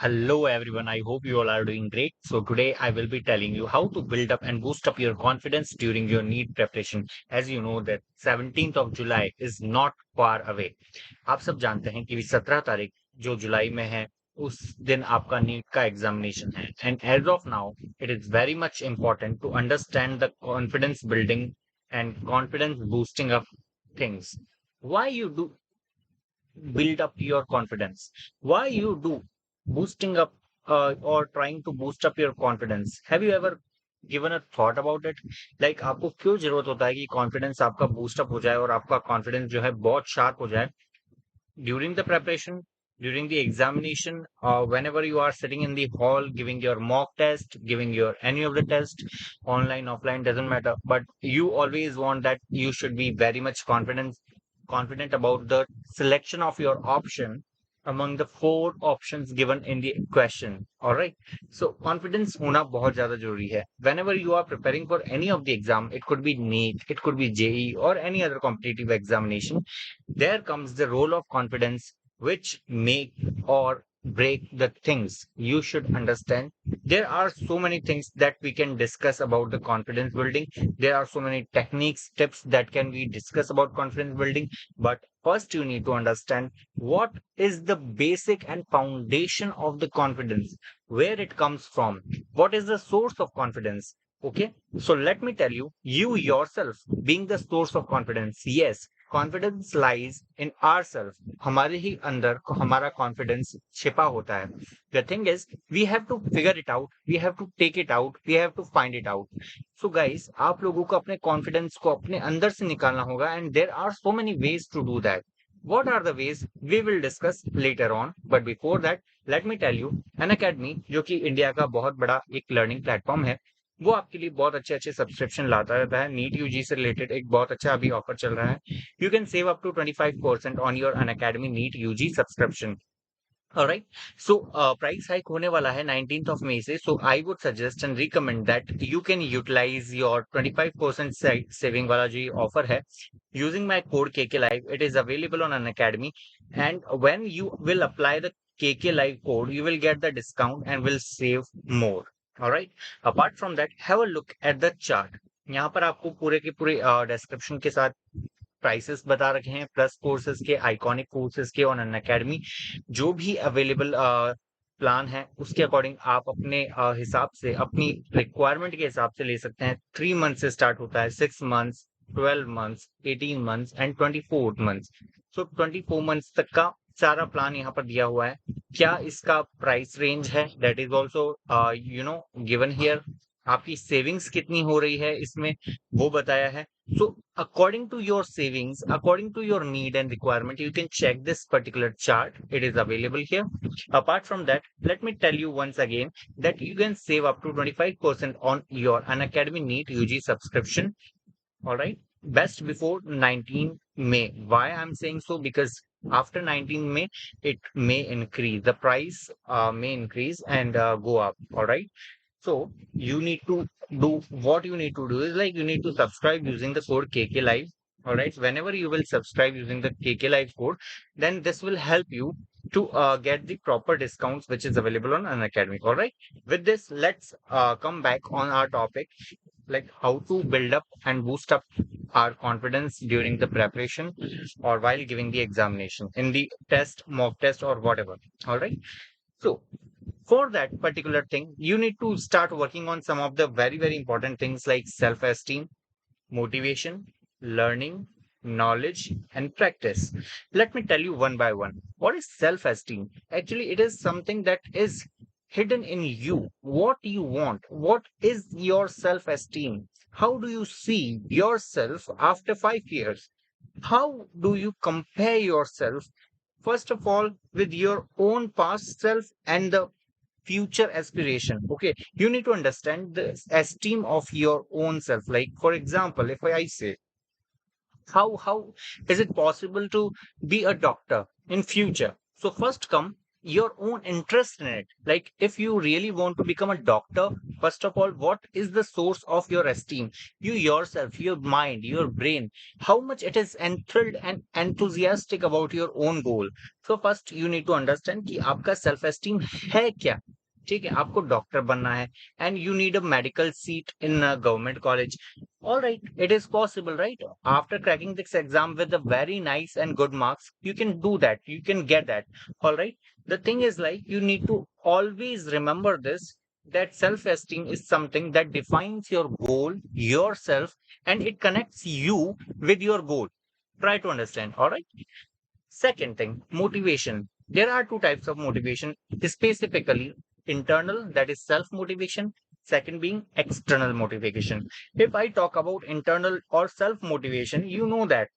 Hello everyone, I hope you all are doing great. So today I will be telling you how to build up and boost up your confidence during your NEET preparation. As you know that 17th of July is not far away. आप सब जानते हैं कि 17 तारीख जो जुलाई में है उस दिन आपका नीट का एग्जामिनेशन है and as of now it is very much important to understand the confidence building and confidence boosting up things. Why you do build up your confidence? Why you do boosting up or trying to boost up your confidence? Have you ever given a thought about it? Like आपको क्यों जरूरत होता है कि confidence आपका boost up हो जाए और आपका कॉन्फिडेंस जो है बहुत शार्प हो जाए during the preparation, during the examination, whenever you are sitting in the hall giving your mock test, giving your any of the test, online, offline, doesn't matter. But you always want that you should be very much confident about the selection of your option among the four options given in the question. All right. So confidence होना बहुत ज्यादा जरूरी है. Whenever you are preparing for any of the exam, it could be NEET, it could be JEE or any other competitive examination, there comes the role of confidence, which make or break the things you should understand. There are so many things that we can discuss about the confidence building. There are so many techniques, tips that can be discussed about confidence building. But first, you need to understand what is the basic and foundation of the confidence, where it comes from, what is the source of confidence. Okay, so let me tell you, you yourself being the source of confidence. Yes, confidence lies in our self. हमारे ही अंदर हमारा confidence छिपा होता है. The thing is we have to figure it out, we have to take it out, we have to find it out. So guys, आप लोगों को अपने कॉन्फिडेंस को अपने अंदर से निकालना होगा and there are so many ways to do that. What are the ways we will discuss later on, but before that let me tell you, an academy जो कि इंडिया का बहुत बड़ा एक लर्निंग प्लेटफॉर्म है, वो आपके लिए बहुत अच्छे अच्छे सब्सक्रिप्शन लाता रहता है. नीट यूजी से रिलेटेड एक बहुत अच्छा अभी ऑफर चल रहा है. You can save up to 25% on your Unacademy NEET UG subscription. All right. So, price hike होने वाला है 19th of May से. So, I would suggest and recommend that you can utilize your 25% saving वाला जो offer है using my code KK Live. It is available on Unacademy, and when you will apply the KK Live code, you will get the discount and will save more. All right. Apart from that, have a look at the chart. यहाँ पर आपको पूरे के पूरे description के साथ prices बता रखे हैं, प्लस कोर्सेज के, आइकॉनिक कोर्सेज के ऑन अन अकेडमी. जो भी अवेलेबल प्लान है उसके अकॉर्डिंग आप अपने हिसाब से, अपनी रिक्वायरमेंट के हिसाब से ले सकते हैं. 3 मंथ से स्टार्ट होता है, 6 months, 12 months, 18 months and 24 months. So 24 months तक का सारा प्लान यहाँ पर दिया हुआ है. क्या इसका प्राइस रेंज है, that is also given here. आपकी सेविंग्स कितनी हो रही है इसमें, वो बताया है. So according to your savings, according to your need and requirement, you can check this particular chart. It is available here. Apart from that, let me tell you once again that you can save up to 25% on your Unacademy NEET UG subscription. All right. Best before 19 May. Why I'm saying so? Because after 19 May, it may increase. The price may increase and go up. All right. So you need to do, what you need to do is like you need to subscribe using the code KK Live. All right. Whenever you will subscribe using the KK Live code, then this will help you to get the proper discounts which is available on Unacademy. All right. With this, let's come back on our topic, like how to build up and boost up our confidence during the preparation or while giving the examination in the test, mock test, or whatever. All right. So for that particular thing, you need to start working on some of the very, very important things like self esteem, motivation, learning, knowledge, and practice. Let me tell you one by one. What is self esteem? Actually, it is something that is hidden in you. What you want? What is your self esteem? How do you see yourself after 5 years? How do you compare yourself, first of all, with your own past self and the future aspiration? Okay, you need to understand the esteem of your own self. Like for example, if I say, how is it possible to be a doctor in future? So first come your own interest in it. Like if you really want to become a doctor, first of all, what is the source of your esteem? You yourself, your mind, your brain, how much it is enthralled and enthusiastic about your own goal. So first you need to understand कि आपका self esteem है क्या. ठीक है, आपको doctor बनना है and you need a medical seat in a government college. All right, it is possible, right? After cracking this exam with a very nice and good marks, you can do that. You can get that. All right. The thing is, like, you need to always remember this, that self esteem is something that defines your goal, yourself, and it connects you with your goal. Try to understand. All right. Second thing, motivation. There are two types of motivation, specifically internal, that is self motivation. Second being external motivation. If I talk about internal or self motivation, you know that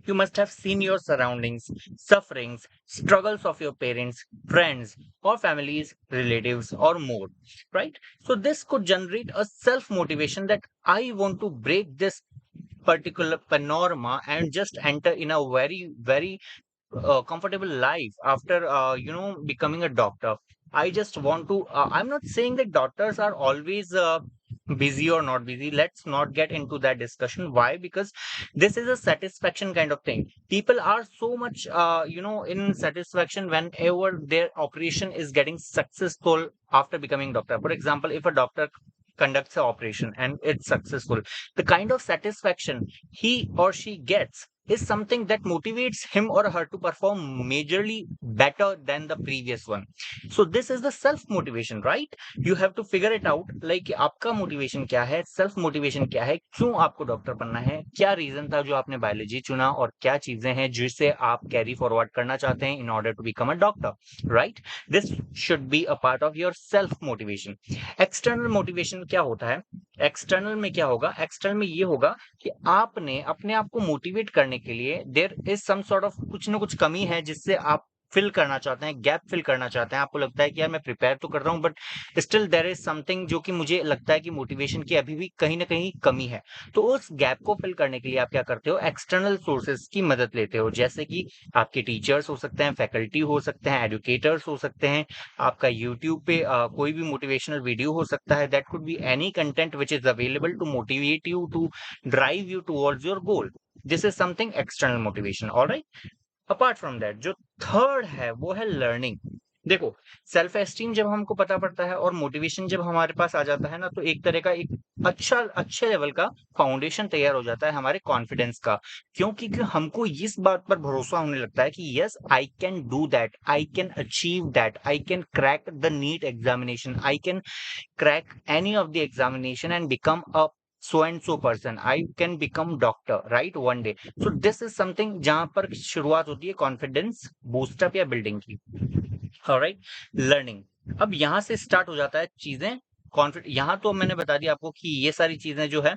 you must have seen your surroundings, sufferings, struggles of your parents, friends, or families, relatives, or more, right? So, this could generate a self motivation that I want to break this particular panorama and just enter in a very, very comfortable life after becoming a doctor. I just want to I'm not saying that doctors are always busy or not busy. Let's not get into that discussion. Why? Because this is a satisfaction kind of thing. People are so much in satisfaction whenever their operation is getting successful after becoming doctor. For example, if a doctor conducts an operation and it's successful, the kind of satisfaction he or she gets is something that motivates him or her to perform majorly better than the previous one. So this is the self motivation, right? You have to figure it out, like आपका motivation क्या है, self motivation क्या है, क्यों आपको doctor बनना है, क्या रीजन था जो आपने बायोलॉजी चुना, और क्या चीजें हैं जिसे आप कैरी फॉरवर्ड करना चाहते हैं in order to become a doctor, right? This should be a part of your self motivation. External motivation क्या होता है? एक्सटर्नल में क्या होगा? एक्सटर्नल में ये होगा कि आपने अपने आप को मोटिवेट करने के लिए there is some sort of कुछ ना कुछ कमी है जिससे आप फिल करना चाहते हैं, गैप फिल करना चाहते हैं. आपको लगता है कि यार मैं प्रिपेयर तो कर रहा हूं but still there is something जो कि मुझे लगता है कि मोटिवेशन की अभी भी कहीं ना कहीं कमी है. तो उस गैप को फिल करने के लिए आप क्या करते हो? एक्सटर्नल सोर्सेज की मदद लेते हो, जैसे कि आपके टीचर्स हो सकते हैं, फैकल्टी हो सकते हैं, एजुकेटर्स हो सकते हैं, आपका यूट्यूब पे कोई भी मोटिवेशनल वीडियो हो सकता है. That could be any content which is available to motivate you, to drive you towards your goal. This is something external motivation. Alright. Apart from that, जो थर्ड है वो है लर्निंग. देखो, सेल्फ एस्टीम जब हमको पता पड़ता है और मोटिवेशन जब हमारे पास आ जाता है ना, तो एक तरह का एक अच्छे लेवल का फाउंडेशन तैयार हो जाता है हमारे कॉन्फिडेंस का. क्योंकि हमको इस बात पर भरोसा होने लगता है कि yes, I can do that, I can achieve that, I can crack the NEET examination, I can crack any of the examination and become a so and so person. I can become doctor, right, one day. So this is something जहां पर शुरुआत होती है confidence boost up या building की. Alright. Learning. अब यहां से स्टार्ट हो जाता है चीजें. कॉन्फिडेंस यहां तो मैंने बता दिया आपको कि ये सारी चीजें जो है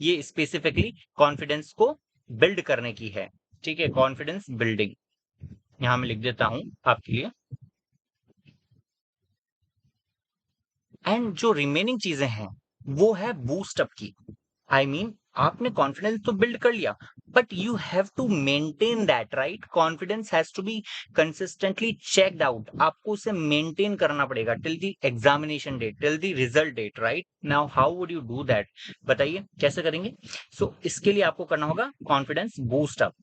ये स्पेसिफिकली कॉन्फिडेंस को बिल्ड करने की है. ठीक है, कॉन्फिडेंस बिल्डिंग यहां मैं लिख देता हूं आपके लिए. एंड जो रिमेनिंग चीजें हैं वो है बूस्ट अप की. आई मीन आपने कॉन्फिडेंस तो बिल्ड कर लिया, but you have to maintain that, right? Confidence has to be consistently checked out. आपको उसे मेंटेन करना पड़ेगा till the examination date, till the result date, right? Now how would you do that? बताइए कैसे करेंगे? सो इसके लिए आपको करना होगा कॉन्फिडेंस बूस्ट अप.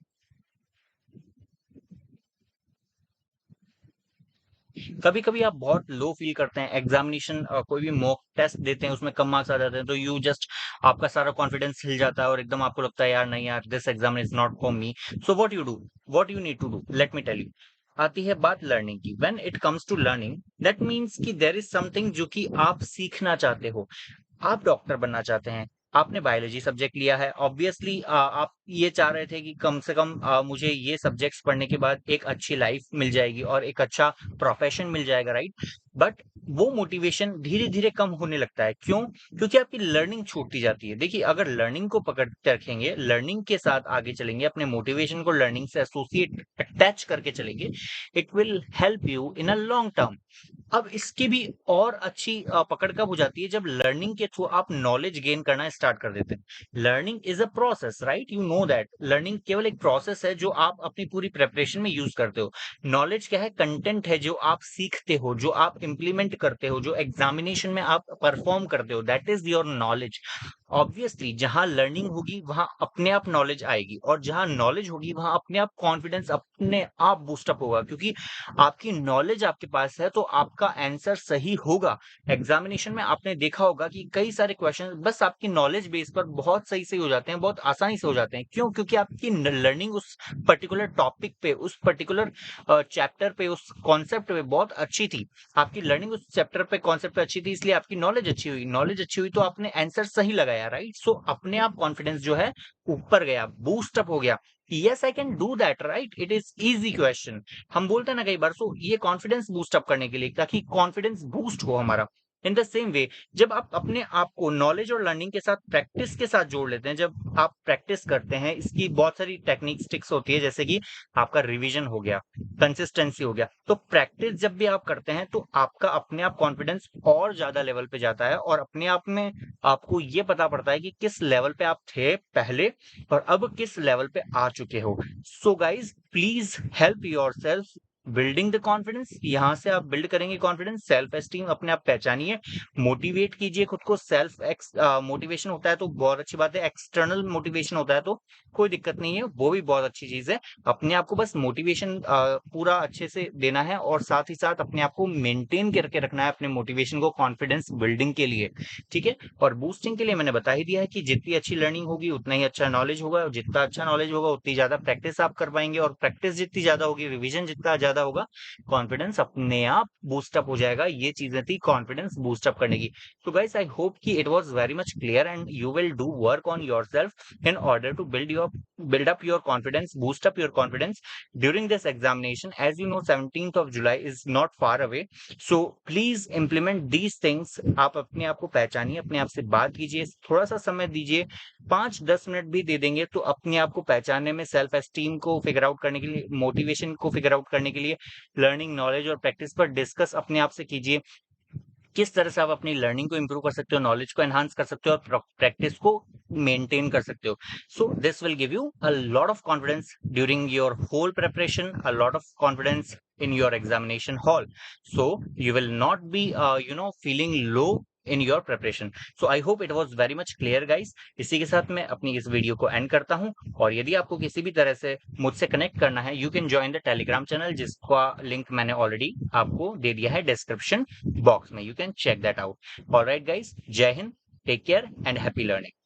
कभी कभी आप बहुत लो फील करते हैं, एग्जामिनेशन कोई भी मॉक टेस्ट देते हैं उसमें कम मार्क्स आ जाते हैं, तो यू जस्ट आपका सारा कॉन्फिडेंस हिल जाता है और एकदम आपको लगता है यार नहीं यार, this exam is not for me. So what you do, what you need to do, let me tell you. आती है बात लर्निंग की. When it comes to learning, that means कि देयर इज समथिंग जो कि आप सीखना चाहते हो. आप डॉक्टर बनना चाहते हैं, आपने बायोलॉजी सब्जेक्ट लिया है, ऑब्वियसली आप ये चाह रहे थे कि कम से कम मुझे ये सब्जेक्ट्स पढ़ने के बाद एक अच्छी लाइफ मिल जाएगी और एक अच्छा प्रोफेशन मिल जाएगा, राइट? बट वो मोटिवेशन धीरे धीरे कम होने लगता है. क्यों? क्योंकि आपकी लर्निंग छूटती जाती है. देखिए, अगर लर्निंग को पकड़ते रखेंगे, लर्निंग के साथ आगे चलेंगे, अपने मोटिवेशन को लर्निंग से एसोसिएट अटैच करके चलेंगे, it will help you in a long term. अब इसकी भी और अच्छी पकड़ कब हो जाती है, जब लर्निंग के थ्रू आप नॉलेज गेन करना स्टार्ट कर देते हैं। Learning is a process, right, you know that learning केवल एक प्रोसेस है जो आप अपनी पूरी प्रेपरेशन में यूज करते हो। नॉलेज क्या है, कंटेंट है जो आप सीखते हो, जो आप इंप्लीमेंट करते हो, जो एग्जामिनेशन में आप परफॉर्म करते हो, that is your knowledge. Obviously जहां लर्निंग होगी वहां अपने आप नॉलेज आएगी, और जहां नॉलेज होगी वहां अपने आप कॉन्फिडेंस अपने आप बूस्टअप होगा, क्योंकि आपकी नॉलेज आपके पास है तो आपका आंसर सही होगा। एग्जामिनेशन में आपने देखा होगा कि कई सारे क्वेश्चन बस आपकी नॉलेज बेस पर बहुत सही से हो जाते हैं, बहुत आसानी से हो जाते हैं। क्यों? क्योंकि आपकी लर्निंग उस पर्टिकुलर टॉपिक पे, उस पर्टिकुलर चैप्टर पे, उस कॉन्सेप्ट पे बहुत अच्छी थी। आपकी लर्निंग उस चैप्टर पे, कॉन्सेप्ट पे अच्छी थी, इसलिए आपकी नॉलेज अच्छी हुई। नॉलेज अच्छी हुई तो आपने आंसर सही लगाया, राइट। सो अपने आप कॉन्फिडेंस जो है ऊपर गया, बूस्ट अप हो गया। Yes I can do that, right, it is easy question. हम बोलते हैं ना कई बार, सो ये कॉन्फिडेंस बूस्ट अप करने के लिए, ताकि कॉन्फिडेंस बूस्ट हो हमारा। इन द सेम वे, जब आप अपने आप को नॉलेज और लर्निंग के साथ प्रैक्टिस के साथ जोड़ लेते हैं, जब आप प्रैक्टिस करते हैं, इसकी बहुत सारी टेक्निक्स टिक्स होती है, जैसे कि आपका रिवीजन हो गया, कंसिस्टेंसी हो गया। तो प्रैक्टिस जब भी आप करते हैं तो आपका अपने आप कॉन्फिडेंस और ज्यादा लेवल पे जाता है, और अपने आप में आपको ये पता पड़ता है कि किस लेवल पे आप थे पहले और अब किस लेवल पे आ चुके हो। So guys please help your self building the confidence. यहां से आप बिल्ड करेंगे कॉन्फिडेंस, सेल्फ एस्टीम अपने आप पहचानिए, मोटिवेट कीजिए खुद को। सेल्फ मोटिवेशन होता है तो बहुत अच्छी बात है, एक्सटर्नल मोटिवेशन होता है तो कोई दिक्कत नहीं है, वो भी बहुत अच्छी चीज है। अपने आप को बस मोटिवेशन पूरा अच्छे से देना है, और साथ ही साथ अपने आप को मेंटेन करके रखना है, अपने मोटिवेशन को कॉन्फिडेंस बिल्डिंग के लिए। ठीक है, और बूस्टिंग के लिए मैंने बता ही दिया है कि जितनी अच्छी लर्निंग होगी उतना ही अच्छा नॉलेज होगा, और जितना अच्छा नॉलेज होगा उतनी ज्यादा प्रैक्टिस आप कर पाएंगे, और प्रैक्टिस जितनी ज्यादा होगी, रिविजन जितना ज्यादा होगा, कॉन्फिडेंस अपने आप बूस्टअप हो जाएगा। ये चीजें थी कॉन्फिडेंस बूस्टअप करने की। तो गाइस आई होप कि it was very much clear and you will do work on yourself in order to build up your confidence, boost up your confidence during this examination. As you know, 17th of July is not far away, so please implement these things. आप अपने आप को पहचानिए, अपने आप से बात कीजिए, थोड़ा सा समय दीजिए, 5-10 मिनट भी दे देंगे तो अपने आप को पहचानने में, सेल्फ एस्टीम को फिगर आउट करने के लिए, मोटिवेशन को फिगर आउट करने के लिए, लर्निंग, नॉलेज और प्रैक्टिस पर डिस्कस अपने आप से कीजिए। किस तरह से आप अपनी लर्निंग को इंप्रूव कर सकते हो, नॉलेज को एनहांस कर सकते हो, और प्रैक्टिस को मेंटेन कर सकते हो। So this will give you a lot of confidence during your whole preparation, a lot of confidence in your examination hall, so you will not be feeling low in your preparation. So I hope it was very much clear guys. इसी के साथ मैं अपनी इस video को and करता हूं, और यदि आपको किसी भी तरह से मुझसे कनेक्ट करना है, you can join the Telegram channel, जिसका लिंक मैंने ऑलरेडी आपको दे दिया है डिस्क्रिप्शन बॉक्स में, you can check that out. Alright guys, जय Hind, take care and happy learning.